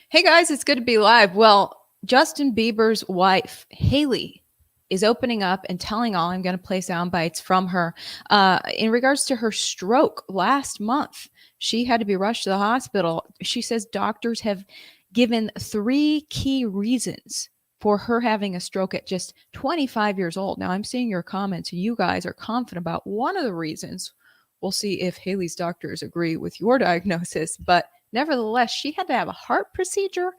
Hey guys, it's good to be live. Well, Justin Bieber's wife, Hailey, is opening up and telling all. I'm going to play sound bites from her in regards to her stroke last month. She had to be rushed to the hospital. She says doctors have given three key reasons for her having a stroke at just 25 years old. Now, I'm seeing your comments. You guys are confident about one of the reasons. We'll see if Hailey's doctors agree with your diagnosis, but nevertheless, she had to have a heart procedure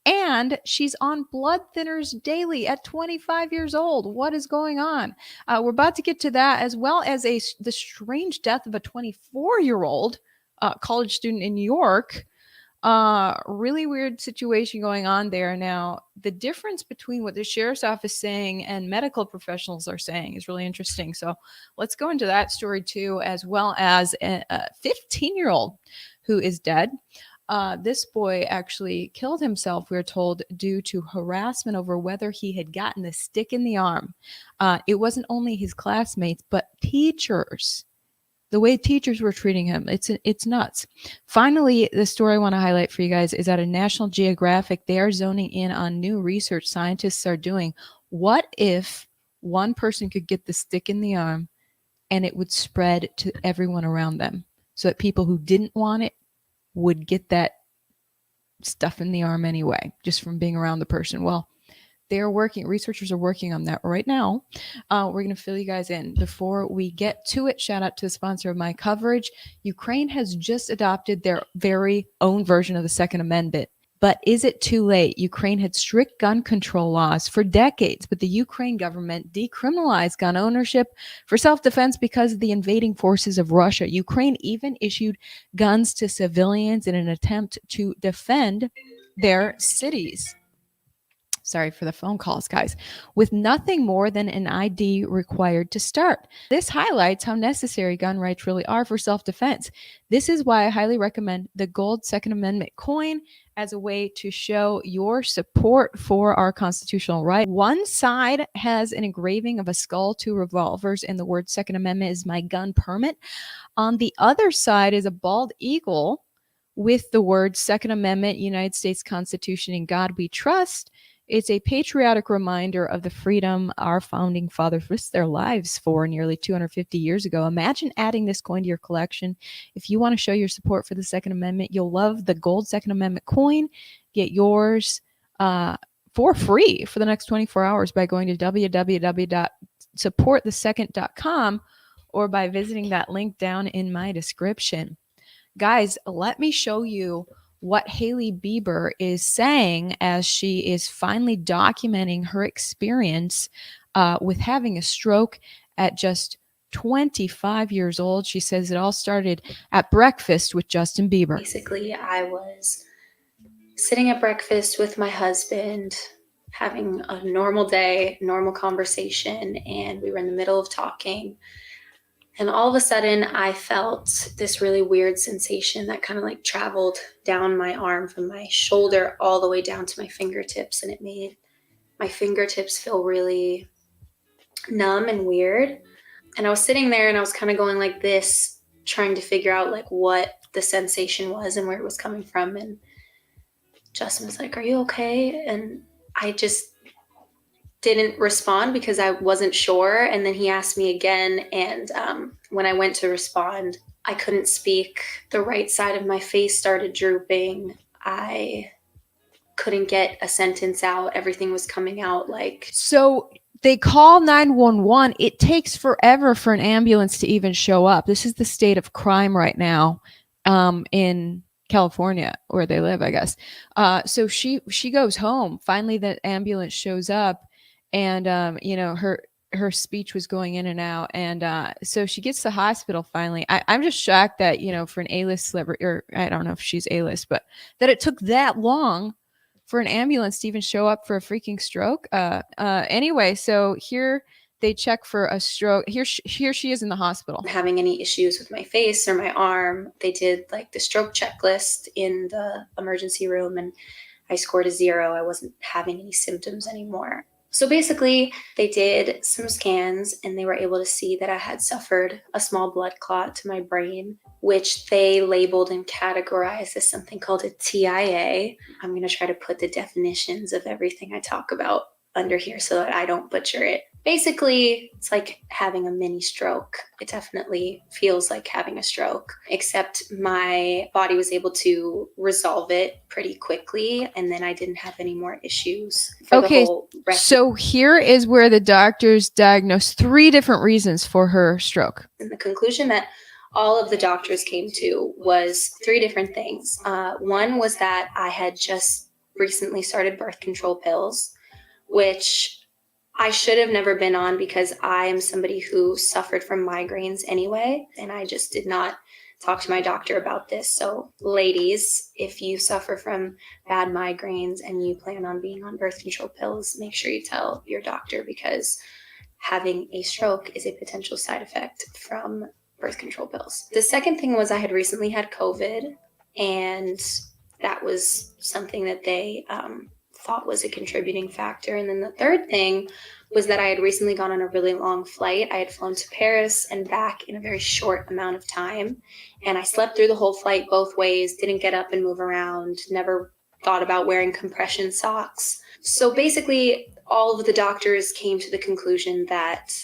and she's on blood thinners daily at 25 years old. What is going on? We're about to get to that, as well as the strange death of a 24-year-old college student in New York. Really weird situation going on there. Now, the difference between what the sheriff's office is saying and medical professionals are saying is really interesting. So let's go into that story too, as well as a 15-year-old who is dead. This boy actually killed himself, we're told, due to harassment over whether he had gotten the stick in the arm. It wasn't only his classmates, but teachers. The way teachers were treating him, it's nuts. Finally, the story I want to highlight for you guys is out of National Geographic. They are zoning in on new research scientists are doing. What if one person could get the stick in the arm and it would spread to everyone around them, so that people who didn't want it would get that stuff in the arm anyway, just from being around the person? Well, researchers are working on that right now. We're going to fill you guys in. Before we get to it, shout out to the sponsor of my coverage. Ukraine has just adopted their very own version of the Second Amendment. But is it too late? Ukraine had strict gun control laws for decades, but the Ukraine government decriminalized gun ownership for self-defense because of the invading forces of Russia. Ukraine even issued guns to civilians in an attempt to defend their cities. Sorry for the phone calls, guys. With nothing more than an ID required to start. This highlights how necessary gun rights really are for self-defense. This is why I highly recommend the gold Second Amendment coin as a way to show your support for our constitutional right. One side has an engraving of a skull, two revolvers, and the word Second Amendment is my gun permit. On the other side is a bald eagle with the words Second Amendment, United States Constitution, in God we trust. It's a patriotic reminder of the freedom our founding fathers risked their lives for nearly 250 years ago. Imagine adding this coin to your collection. If you want to show your support for the Second Amendment, you'll love the gold Second Amendment coin. Get yours for free for the next 24 hours by going to www.supportthesecond.com or by visiting that link down in my description. Guys, let me show you what Hailey Bieber is saying as she is finally documenting her experience with having a stroke at just 25 years old. She says it all started at breakfast with Justin Bieber. Basically, I was sitting at breakfast with my husband, having a normal day, normal conversation, and we were in the middle of talking. And all of a sudden, I felt this really weird sensation that kind of like traveled down my arm from my shoulder all the way down to my fingertips. And it made my fingertips feel really numb and weird. And I was sitting there and I was kind of going like this, trying to figure out like what the sensation was and where it was coming from. And Justin was like, "Are you okay?" And I just didn't respond because I wasn't sure. And then he asked me again. And when I went to respond, I couldn't speak. The right side of my face started drooping. I couldn't get a sentence out. Everything was coming out like. So they call 911. It takes forever for an ambulance to even show up. This is the state of crime right now in California, where they live, I guess. So she goes home. Finally, the ambulance shows up. And, her speech was going in and out. And so she gets to the hospital finally. I'm just shocked that, for an A-list celebrity, or I don't know if she's A-list, but that it took that long for an ambulance to even show up for a freaking stroke. Anyway, so here they check for a stroke. Here she is in the hospital. Having any issues with my face or my arm. They did like the stroke checklist in the emergency room and I scored a 0. I wasn't having any symptoms anymore. So basically, they did some scans and they were able to see that I had suffered a small blood clot to my brain, which they labeled and categorized as something called a TIA. I'm going to try to put the definitions of everything I talk about under here so that I don't butcher it. Basically, it's like having a mini stroke. It definitely feels like having a stroke, except my body was able to resolve it pretty quickly, and then I didn't have any more issues for the whole rest. So here is where the doctors diagnosed 3 different reasons for her stroke. And the conclusion that all of the doctors came to was 3 different things. One was that I had just recently started birth control pills, which I should have never been on because I am somebody who suffered from migraines anyway, and I just did not talk to my doctor about this. So ladies, if you suffer from bad migraines and you plan on being on birth control pills, make sure you tell your doctor, because having a stroke is a potential side effect from birth control pills. The second thing was I had recently had COVID, and that was something that they thought was a contributing factor. And then the third thing was that I had recently gone on a really long flight. I had flown to Paris and back in a very short amount of time. And I slept through the whole flight both ways, didn't get up and move around, never thought about wearing compression socks. So basically, all of the doctors came to the conclusion that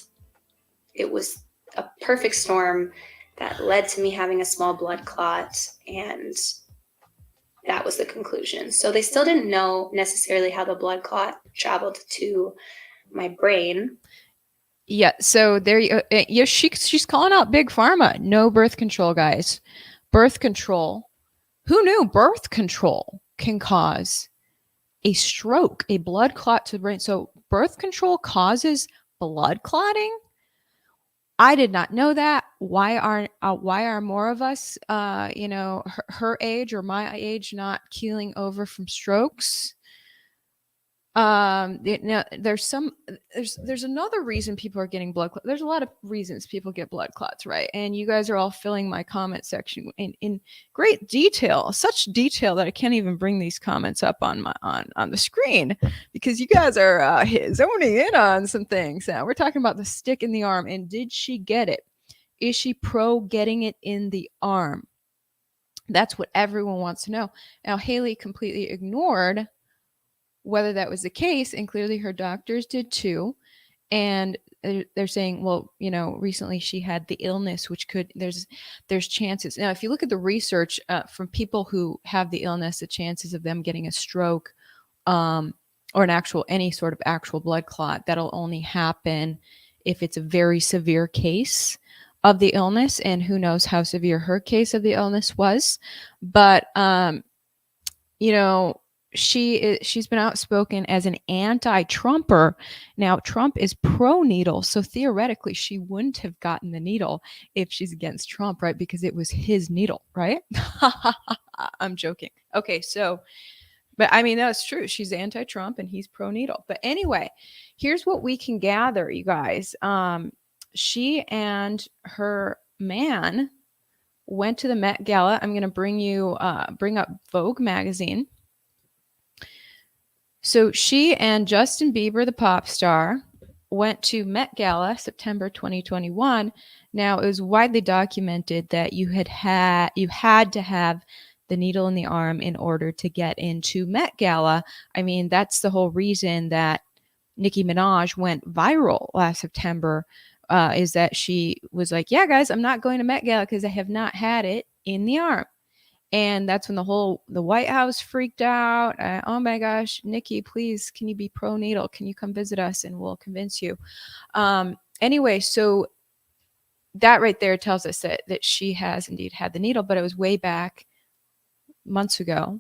it was a perfect storm that led to me having a small blood clot, and that was the conclusion. So they still didn't know necessarily how the blood clot traveled to my brain. Yeah, so there you yeah, she's calling out big pharma. No birth control, guys. Birth control. Who knew birth control can cause a stroke, a blood clot to the brain? So birth control causes blood clotting? I did not know that. Why are more of us, her age or my age, not keeling over from strokes? There's another reason people are getting blood clots. There's a lot of reasons people get blood clots, right? And you guys are all filling my comment section in great detail, such detail that I can't even bring these comments up on the screen, because you guys are zoning in on some things. Now we're talking about the stick in the arm, and did she get it? Is she pro getting it in the arm? That's what everyone wants to know. Now Hailey completely ignored whether that was the case, and clearly her doctors did too. And they're saying, well, recently she had the illness, which there's chances. Now, if you look at the research from people who have the illness, the chances of them getting a stroke or any sort of actual blood clot, that'll only happen if it's a very severe case of the illness. And who knows how severe her case of the illness was. But, she's been outspoken as an anti-Trumper. Now, Trump is pro-needle, so theoretically she wouldn't have gotten the needle if she's against Trump, right? Because it was his needle, right? I'm joking. Okay, so, but I mean, that's true. She's anti-Trump and he's pro-needle. But anyway, here's what we can gather, you guys. She and her man went to the Met Gala. I'm going to bring up Vogue magazine. So she and Justin Bieber, the pop star, went to Met Gala September 2021. Now, it was widely documented that you had to have the needle in the arm in order to get into Met Gala. I mean, that's the whole reason that Nicki Minaj went viral last September, is that she was like, yeah, guys, I'm not going to Met Gala because I have not had it in the arm. And that's when the White House freaked out. Oh my gosh, Nikki, please, can you be pro-needle? Can you come visit us and we'll convince you? Anyway, so that right there tells us that she has indeed had the needle, but it was way back months ago.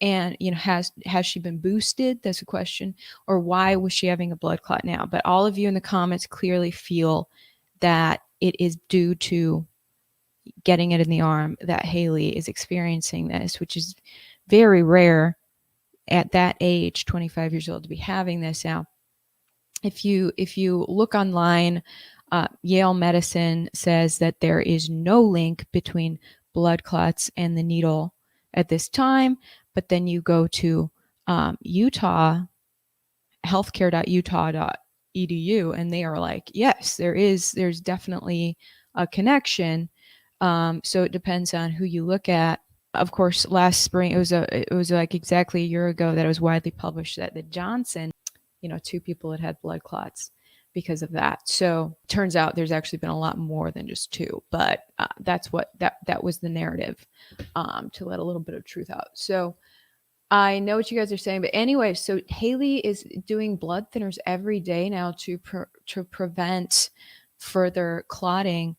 And, has she been boosted? That's a question. Or why was she having a blood clot now? But all of you in the comments clearly feel that it is due to getting it in the arm that Hailey is experiencing this, which is very rare at that age, 25 years old, to be having this. Now, if you look online, Yale Medicine says that there is no link between blood clots and the needle at this time. But then you go to Utah healthcare.utah.edu, and they are like, yes, there's definitely a connection. So it depends on who you look at. Of course, last spring it was like exactly a year ago that it was widely published that the Johnson, 2 people had blood clots because of that. So turns out there's actually been a lot more than just 2, but that's what that was the narrative, to let a little bit of truth out. So I know what you guys are saying, but anyway, so Hailey is doing blood thinners every day now to prevent further clotting.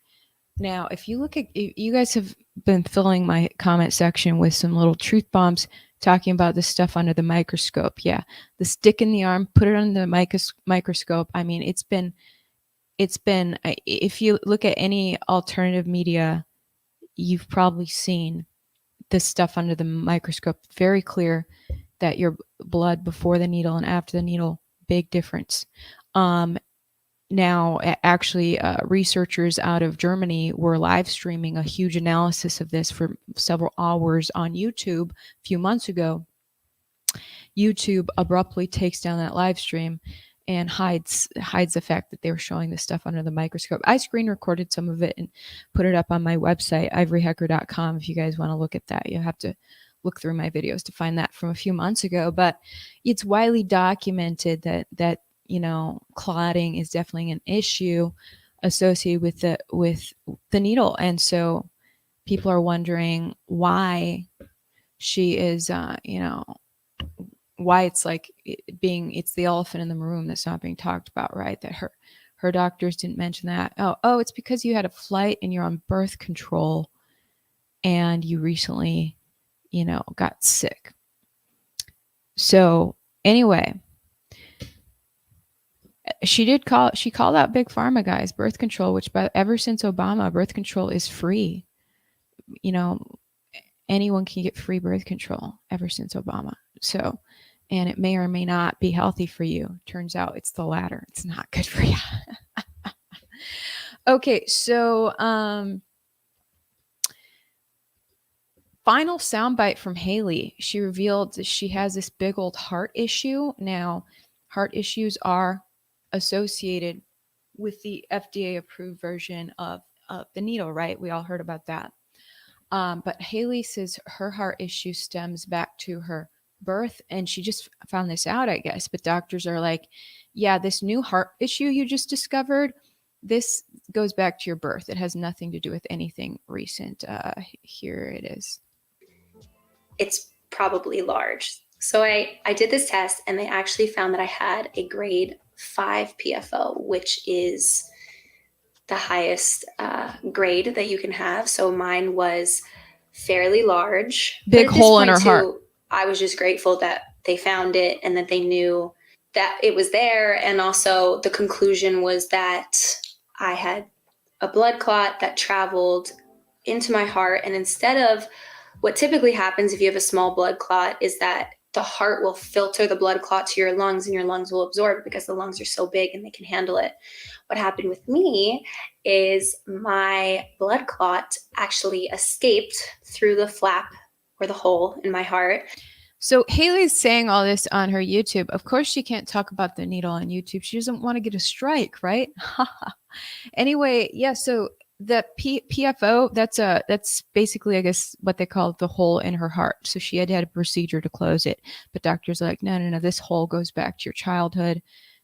Now, if you look at, you guys have been filling my comment section with some little truth bombs talking about this stuff under the microscope. Yeah, the stick in the arm, put it under the microscope. I mean, it's been, if you look at any alternative media, you've probably seen this stuff under the microscope. Very clear that your blood before the needle and after the needle, big difference. Now, actually, researchers out of Germany were live streaming a huge analysis of this for several hours on YouTube a few months ago. YouTube abruptly takes down that live stream and hides the fact that they were showing this stuff under the microscope. I screen recorded some of it and put it up on my website, ivoryhecker.com. If you guys want to look at that, you have to look through my videos to find that from a few months ago. But it's widely documented that clotting is definitely an issue associated with the needle. And so people are wondering why she is, why it's like it's the elephant in the room that's not being talked about, right? That her doctors didn't mention that. Oh, it's because you had a flight and you're on birth control and you recently, got sick. So anyway, she called out big pharma guys, birth control, which ever since Obama, birth control is free. Anyone can get free birth control ever since Obama. So, and it may or may not be healthy for you. Turns out it's the latter. It's not good for you. Okay, so final soundbite from Hailey. She revealed that she has this big old heart issue. Now, heart issues are associated with the FDA approved version of the needle, right? We all heard about that. But Hailey says her heart issue stems back to her birth, and she just found this out, I guess. But doctors are like, yeah, this new heart issue you just discovered, this goes back to your birth. It has nothing to do with anything recent. Here it is. It's probably large. So I did this test, and they actually found that I had a grade 5 PFO, which is the highest grade that you can have. So mine was fairly large. Big hole in her heart. I was just grateful that they found it and that they knew that it was there. And also the conclusion was that I had a blood clot that traveled into my heart. And instead of what typically happens if you have a small blood clot is that the heart will filter the blood clot to your lungs and your lungs will absorb it because the lungs are so big and they can handle it. What happened with me is my blood clot actually escaped through the flap or the hole in my heart. So Hailey's saying all this on her YouTube. Of course, she can't talk about the needle on YouTube. She doesn't want to get a strike, right? Anyway, yeah. So the PFO, that's basically, I guess, what they call the hole in her heart. So she had a procedure to close it, but doctors are like, no, this hole goes back to your childhood,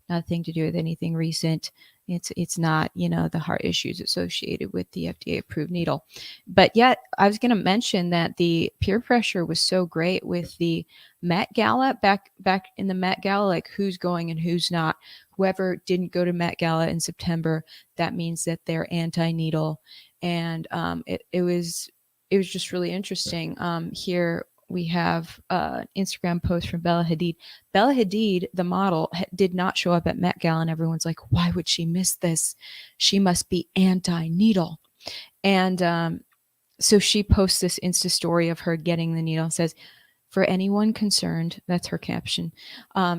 nothing to do with anything recent. It's not, the heart issues associated with the FDA approved needle. But yet I was going to mention that the peer pressure was so great with the Met Gala back in the Met Gala, like who's going and who's not. Whoever didn't go to Met Gala in September, that means that they're anti-needle. And it was just really interesting. Here we have an Instagram post from Bella Hadid. Bella Hadid, the model, did not show up at Met Gala, and everyone's like, why would she miss this? She must be anti-needle. And so she posts this Insta story of her getting the needle and says, for anyone concerned, that's her caption.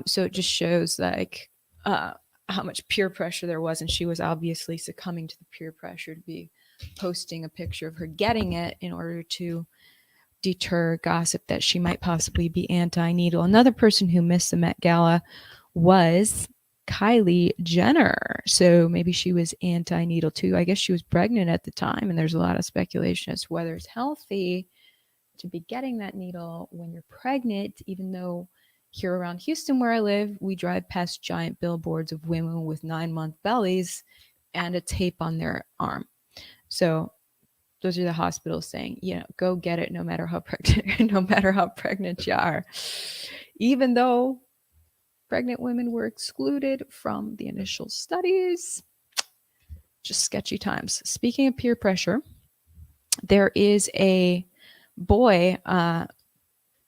So it just shows like how much peer pressure there was, and she was obviously succumbing to the peer pressure to be posting a picture of her getting it in order to deter gossip that she might possibly be anti-needle. Another person who missed the Met Gala was Kylie Jenner. So maybe she was anti-needle too. I guess she was pregnant at the time, and there's a lot of speculation as to whether it's healthy to be getting that needle when you're pregnant, even though here around Houston, where I live, we drive past giant billboards of women with 9-month bellies and a tape on their arm. So those are the hospitals saying, go get it no matter how pregnant, no matter how pregnant you are. Even though pregnant women were excluded from the initial studies. Just sketchy times. Speaking of peer pressure, there is a boy out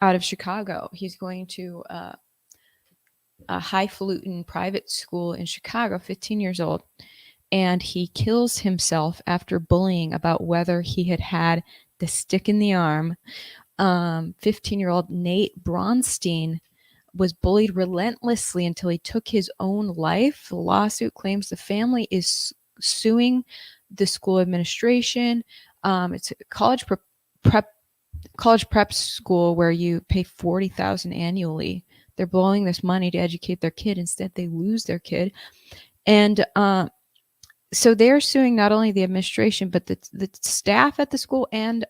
of Chicago. He's going to a highfalutin private school in Chicago, 15 years old, and he kills himself after bullying about whether he had the stick in the arm. 15-year-old Nate Bronstein was bullied relentlessly until he took his own life. The lawsuit claims the family is suing the school administration. It's a college prep school where you pay $40,000 annually. They're blowing this money to educate their kid. Instead, they lose their kid. And so they're suing not only the administration, but the staff at the school and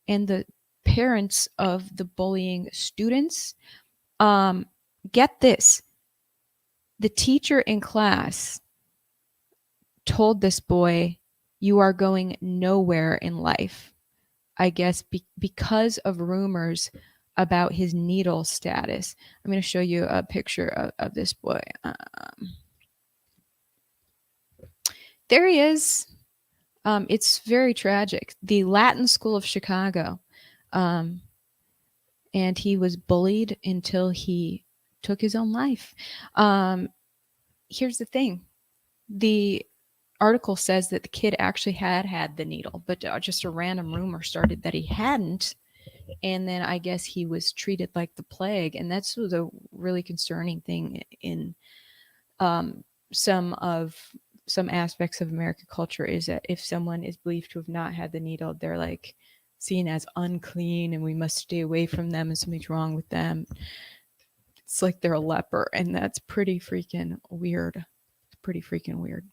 the parents of the bullying students. Get this. The teacher in class told this boy, "You are going nowhere in life." I guess because of rumors about his needle status. I'm going to show you a picture of this boy. There he is. It's very tragic. The Latin School of Chicago. And he was bullied until he took his own life. Here's the thing. The article says that the kid actually had the needle, but just a random rumor started that he hadn't. And then I guess he was treated like the plague. And that's the really concerning thing in some aspects of American culture, is that if someone is believed to have not had the needle, they're like seen as unclean and we must stay away from them and something's wrong with them. It's like they're a leper, and that's pretty freaking weird. It's pretty freaking weird.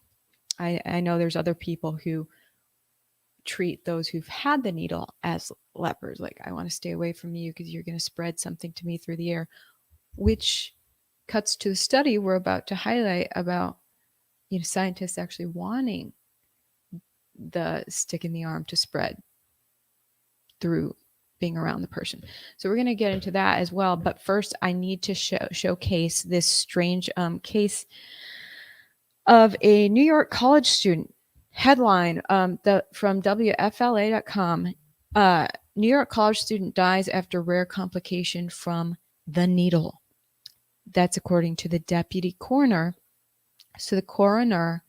I know there's other people who treat those who've had the needle as lepers. Like, I want to stay away from you because you're going to spread something to me through the air, which cuts to the study we're about to highlight about, scientists actually wanting the stick in the arm to spread through being around the person. So we're going to get into that as well. But first, I need to showcase this strange case of a New York college student. Headline from WFLA.com. New York college student dies after rare complication from the needle. That's according to the deputy coroner. So the coroner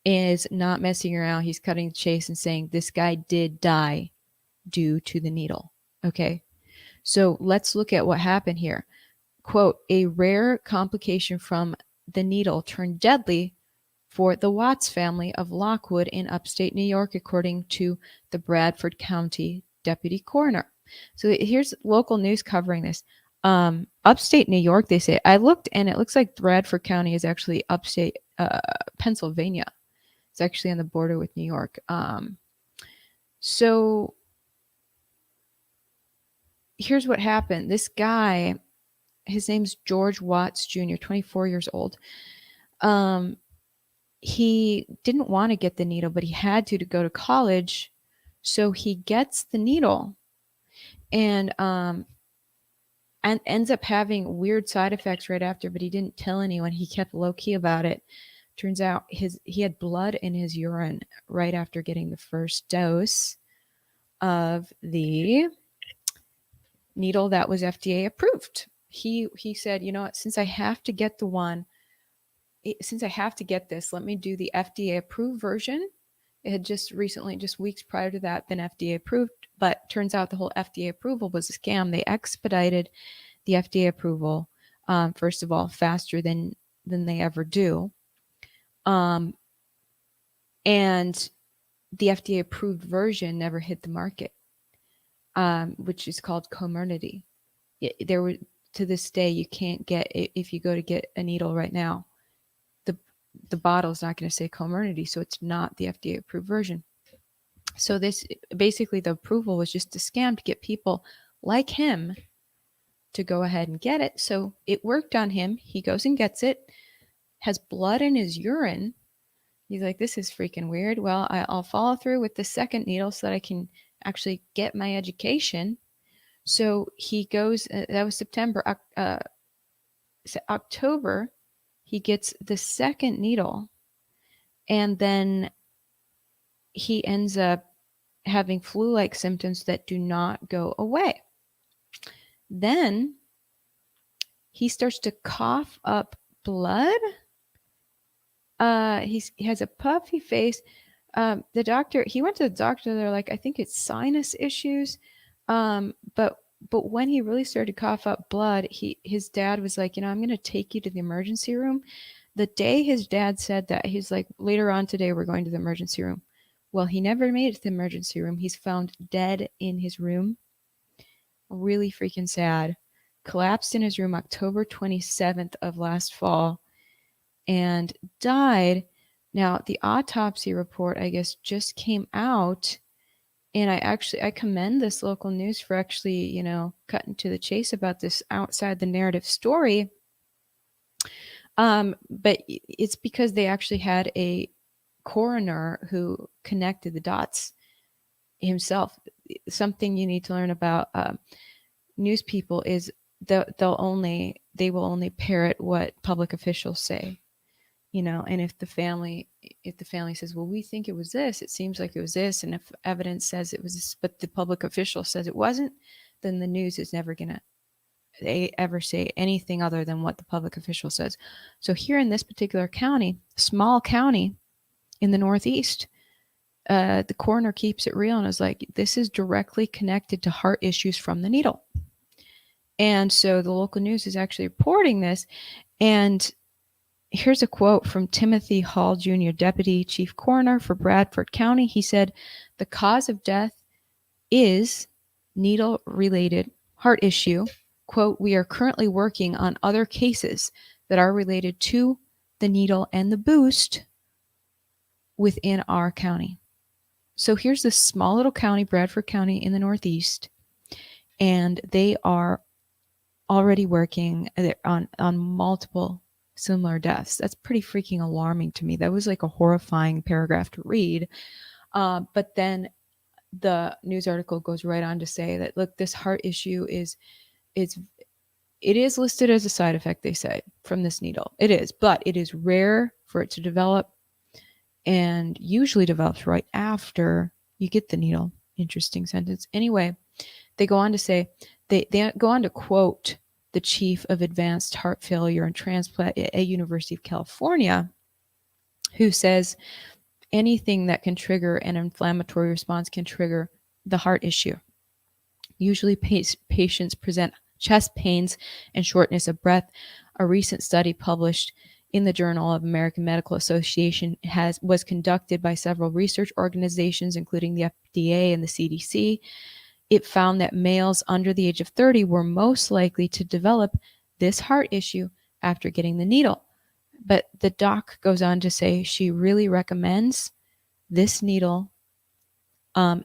is not messing around. He's cutting the chase and saying this guy did die due to the needle. Okay. So let's look at what happened here. Quote, a rare complication from the needle turned deadly for the Watts family of Lockwood in upstate New York, according to the Bradford County Deputy Coroner. So here's local news covering this. Upstate New York, they say. I looked, and it looks like Bradford County is actually upstate Pennsylvania. It's actually on the border with New York. So here's what happened. This guy, his name's George Watts Jr., 24 years old. He didn't want to get the needle, but he had to go to college. So he gets the needle and ends up having weird side effects right after, but he didn't tell anyone. He kept low key about it. Turns out he had blood in his urine right after getting the first dose of the needle that was FDA approved. He said, since I have to get this, let me do the FDA approved version. It had just weeks prior to that, been FDA approved, but turns out the whole FDA approval was a scam. They expedited the FDA approval, first of all, faster than they ever do. And the FDA approved version never hit the market, which is called Comirnaty. to this day, you can't get, if you go to get a needle right now, the bottle is not going to say Comirnaty, so it's not the FDA approved version. So this, basically the approval was just a scam to get people like him to go ahead and get it. So it worked on him. He goes and gets it, has blood in his urine. He's like, this is freaking weird. Well, I'll follow through with the second needle so that I can actually get my education. So he goes, that was September, October, he gets the second needle, and then he ends up having flu-like symptoms that do not go away. Then he starts to cough up blood. He has a puffy face. He went to the doctor. They're like, I think it's sinus issues. But when he really started to cough up blood, his dad was like, I'm going to take you to the emergency room. The day his dad said that, he's like, later on today, we're going to the emergency room. Well, he never made it to the emergency room. He's found dead in his room. Really freaking sad. Collapsed in his room October 27th of last fall and died. Now, the autopsy report, I guess, just came out. And I commend this local news for actually, cutting to the chase about this outside the narrative story. But it's because they actually had a coroner who connected the dots himself. Something you need to learn about news people is they will only parrot what public officials say. And if the family says, well, we think it was this, it seems like it was this, and if evidence says it was this, but the public official says it wasn't, then the news is never going to ever say anything other than what the public official says. So here in this particular county, small county in the Northeast, the coroner keeps it real and is like, this is directly connected to heart issues from the needle. And so the local news is actually reporting this. And here's a quote from Timothy Hall Jr., Deputy Chief Coroner for Bradford County. He said, the cause of death is needle-related heart issue. Quote, we are currently working on other cases that are related to the needle and the boost within our county. So here's this small little county, Bradford County in the Northeast, and they are already working on multiple similar deaths. That's pretty freaking alarming to me. That was like a horrifying paragraph to read. But then the news article goes right on to say that, look, this heart issue it is listed as a side effect, they say, from this needle. It is, but it is rare for it to develop and usually develops right after you get the needle. Interesting sentence. Anyway, they go on to say, they go on to quote the chief of advanced heart failure and transplant at University of California, who says anything that can trigger an inflammatory response can trigger the heart issue. Usually patients present chest pains and shortness of breath. A recent study published in the Journal of American Medical Association was conducted by several research organizations, including the FDA and the CDC. It found that males under the age of 30 were most likely to develop this heart issue after getting the needle. But the doc goes on to say she really recommends this needle,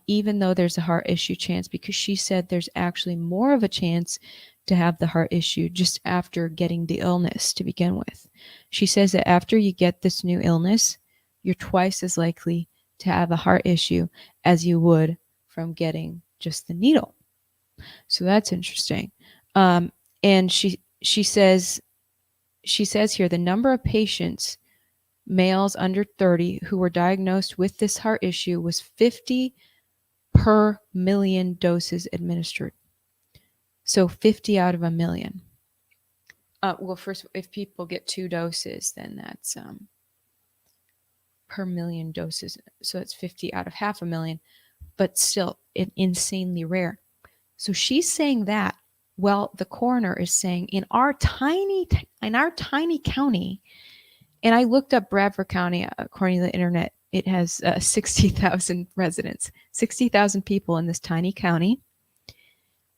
even though there's a heart issue chance, because she said there's actually more of a chance to have the heart issue just after getting the illness to begin with. She says that after you get this new illness, you're twice as likely to have a heart issue as you would from getting just the needle. So that's interesting. And she says here, the number of patients, males under 30, who were diagnosed with this heart issue was 50 per million doses administered. So 50 out of a million. Well, first, if people get 2 doses, then that's per million doses. So it's 50 out of 500,000, but still insanely rare. So she's saying that. Well, the coroner is saying in our tiny county, and I looked up Bradford County, according to the internet, it has 60,000 residents, 60,000 people in this tiny county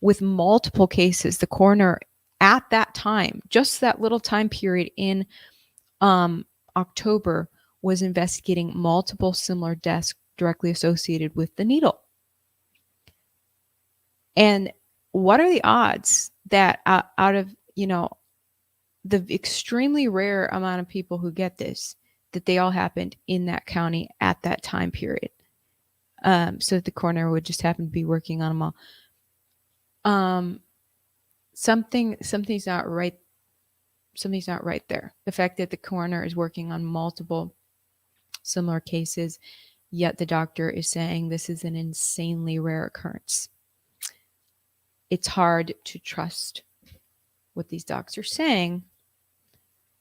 with multiple cases. The coroner at that time, just that little time period in October, was investigating multiple similar deaths directly associated with the needle. And what are the odds that out of, the extremely rare amount of people who get this, that they all happened in that county at that time period? So that the coroner would just happen to be working on them all. Something's not right. Something's not right there. The fact that the coroner is working on multiple similar cases, yet the doctor is saying this is an insanely rare occurrence. It's hard to trust what these docs are saying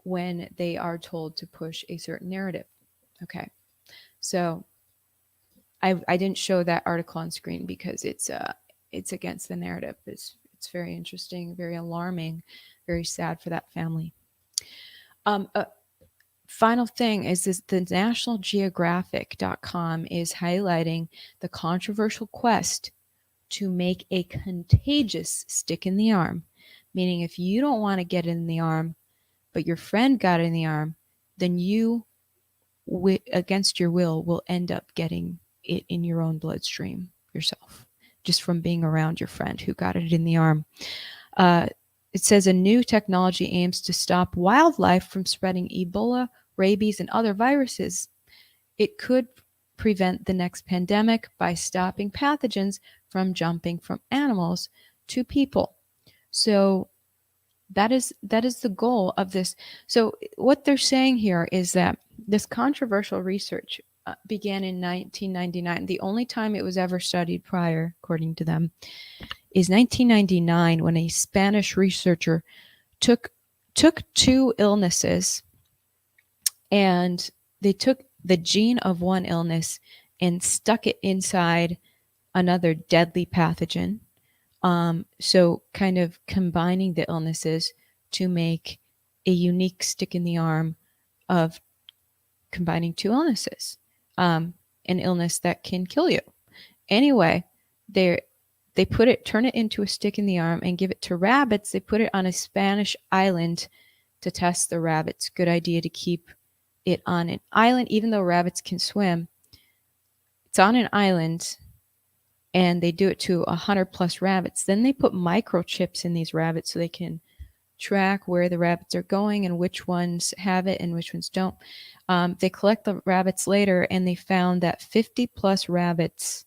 when they are told to push a certain narrative. Okay, so I didn't show that article on screen because it's against the narrative. It's very interesting, very alarming, very sad for that family. Final thing is this: the National Geographic.com is highlighting the controversial quest to make a contagious stick in the arm, meaning if you don't want to get it in the arm, but your friend got it in the arm, then you, against your will end up getting it in your own bloodstream yourself, just from being around your friend who got it in the arm. It says a new technology aims to stop wildlife from spreading Ebola, rabies, and other viruses. It could prevent the next pandemic by stopping pathogens from jumping from animals to people. So that is the goal of this. So what they're saying here is that this controversial research began in 1999. The only time it was ever studied prior, according to them, is 1999, when a Spanish researcher took two illnesses, and they took the gene of one illness and stuck it inside another deadly pathogen. So kind of combining the illnesses to make a unique stick in the arm of combining two illnesses, an illness that can kill you. Anyway, they turn it into a stick in the arm and give it to rabbits. They put it on a Spanish island to test the rabbits. Good idea to keep it on an island, even though rabbits can swim. It's on an island, and they do it to 100+ rabbits. Then they put microchips in these rabbits so they can track where the rabbits are going and which ones have it and which ones don't. They collect the rabbits later, and they found that 50+ rabbits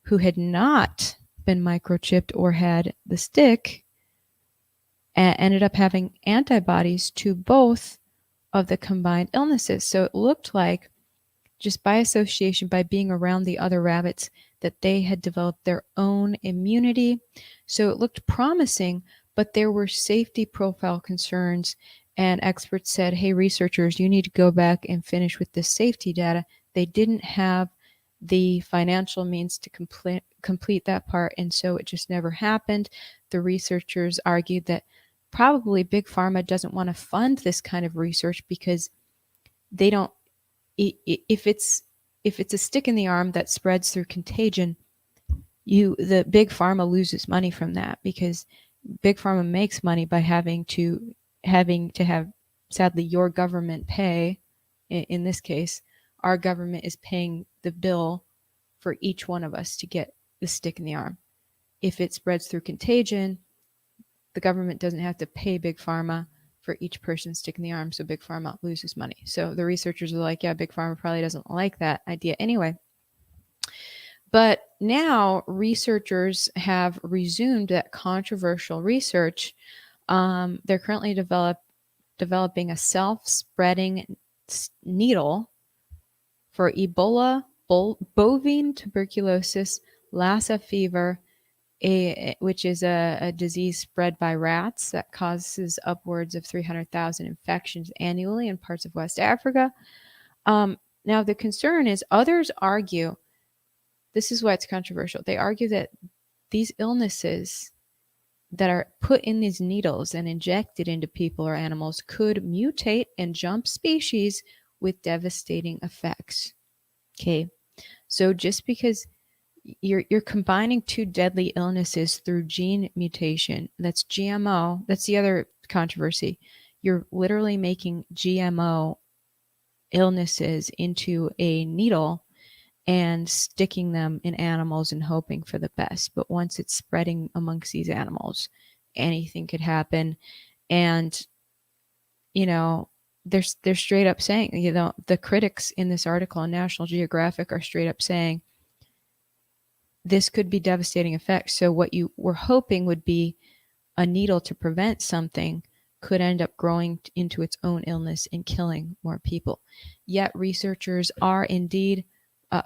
who had not been microchipped or had the stick ended up having antibodies to both of the combined illnesses. So it looked like, just by association, by being around the other rabbits, that they had developed their own immunity. So it looked promising, but there were safety profile concerns, and experts said, hey, researchers, you need to go back and finish with this safety data. They didn't have the financial means to complete that part, and so it just never happened. The researchers argued that probably Big Pharma doesn't want to fund this kind of research because they don't, if it's a stick in the arm that spreads through contagion, the Big Pharma loses money from that, because Big Pharma makes money by having to have, sadly, your government pay. In this case, our government is paying the bill for each one of us to get the stick in the arm. If it spreads through contagion, the government doesn't have to pay Big Pharma for each person stick in the arm, so Big Pharma loses money. So the researchers are like, yeah, Big Pharma probably doesn't like that idea anyway. But now researchers have resumed that controversial research. They're currently developing a self-spreading needle for Ebola, bovine tuberculosis, Lassa fever, which is a disease spread by rats that causes upwards of 300,000 infections annually in parts of West Africa. Now, the concern is, others argue, this is why it's controversial, they argue that these illnesses that are put in these needles and injected into people or animals could mutate and jump species with devastating effects. Okay, so just because you're combining two deadly illnesses through gene mutation. That's GMO. That's the other controversy. You're literally making GMO illnesses into a needle and sticking them in animals and hoping for the best. But once it's spreading amongst these animals, anything could happen. And, you know, they're straight up saying, you know, the critics in this article on National Geographic are straight up saying this could be devastating effects. So what you were hoping would be a needle to prevent something could end up growing into its own illness and killing more people. Yet researchers are indeed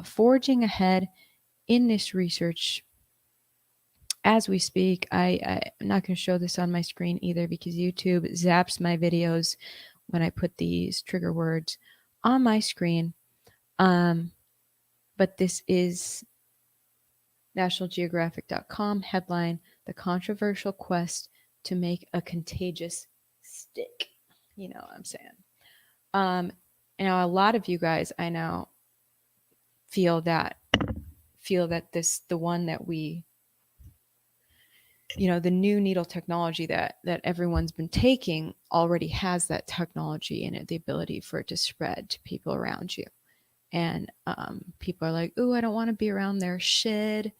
forging ahead in this research as we speak. I'm not going to show this on my screen either because YouTube zaps my videos when I put these trigger words on my screen. But this is nationalgeographic.com headline, "The Controversial Quest to Make a Contagious Stick." You know what I'm saying? Now a lot of you guys I know feel that the one that we, you know, the new needle technology that everyone's been taking already has that technology in it, the ability for it to spread to people around you. And people are like, "Ooh, I don't want to be around their shit."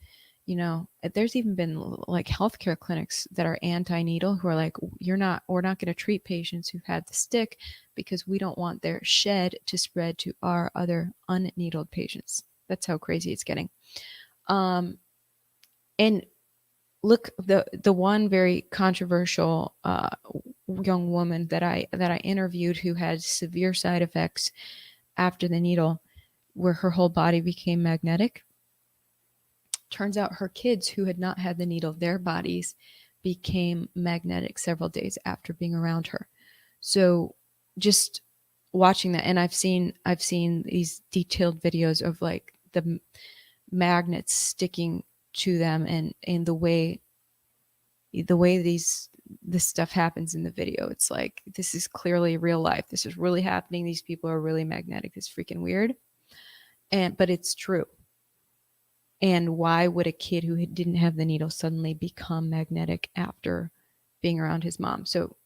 You know, there's even been like healthcare clinics that are anti-needle who are like, we're not going to treat patients who've had the stick because we don't want their shed to spread to our other unneedled patients. That's how crazy it's getting. And look, the one very controversial young woman that I interviewed who had severe side effects after the needle, where her whole body became magnetic. Turns out her kids who had not had the needle, their bodies became magnetic several days after being around her. So just watching that, and I've seen these detailed videos of like the magnets sticking to them, and the way this stuff happens in the video. It's like, this is clearly real life. This is really happening. These people are really magnetic. It's freaking weird. But it's true. And why would a kid who didn't have the needle suddenly become magnetic after being around his mom? So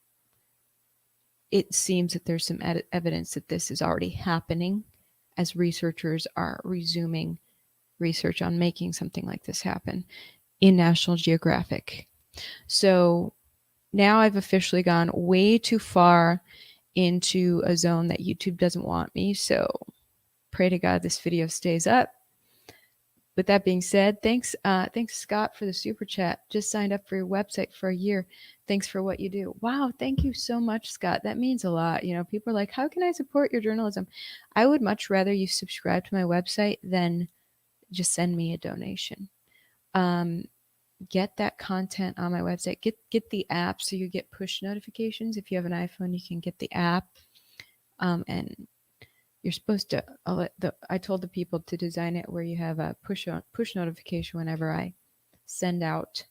it seems that there's some evidence that this is already happening as researchers are resuming research on making something like this happen in National Geographic. So now I've officially gone way too far into a zone that YouTube doesn't want me. So pray to God this video stays up. With that being said, thanks Scott for the super chat. Just signed up for your website for a year. Thanks for what you do. Wow, thank you so much, Scott. That means a lot. You know, people are like, how can I support your journalism? I would much rather you subscribe to my website than just send me a donation. Get that content on my website. Get the app so you get push notifications. If you have an iPhone, you can get the app. And you're supposed to, I told the people to design it where you have a push notification whenever I send out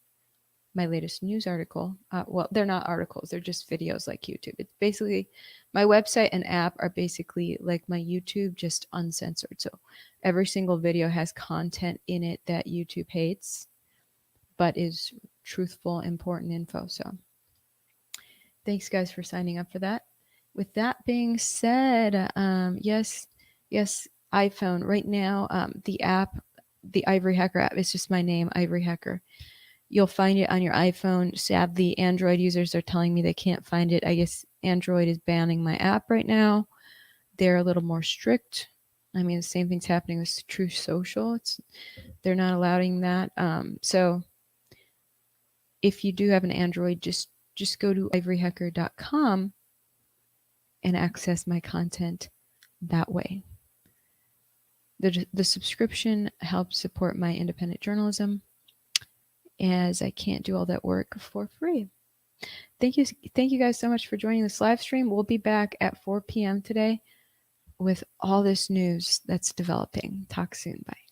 my latest news article. Well, they're not articles, they're just videos like YouTube. It's basically, my website and app are basically like my YouTube, just uncensored. So every single video has content in it that YouTube hates, but is truthful, important info. So thanks guys for signing up for that. With that being said, yes, iPhone right now, the app, the Ivory Hecker app, it's just my name, Ivory Hecker. You'll find it on your iPhone. Sadly, Android users are telling me they can't find it. I guess Android is banning my app right now. They're a little more strict. I mean, the same thing's happening with True Social. They're not allowing that. So if you do have an Android, just go to ivoryhecker.com and access my content that way. The subscription helps support my independent journalism, as I can't do all that work for free. Thank you guys so much for joining this live stream. We'll be back at 4 p.m. today with all this news that's developing. Talk soon. Bye.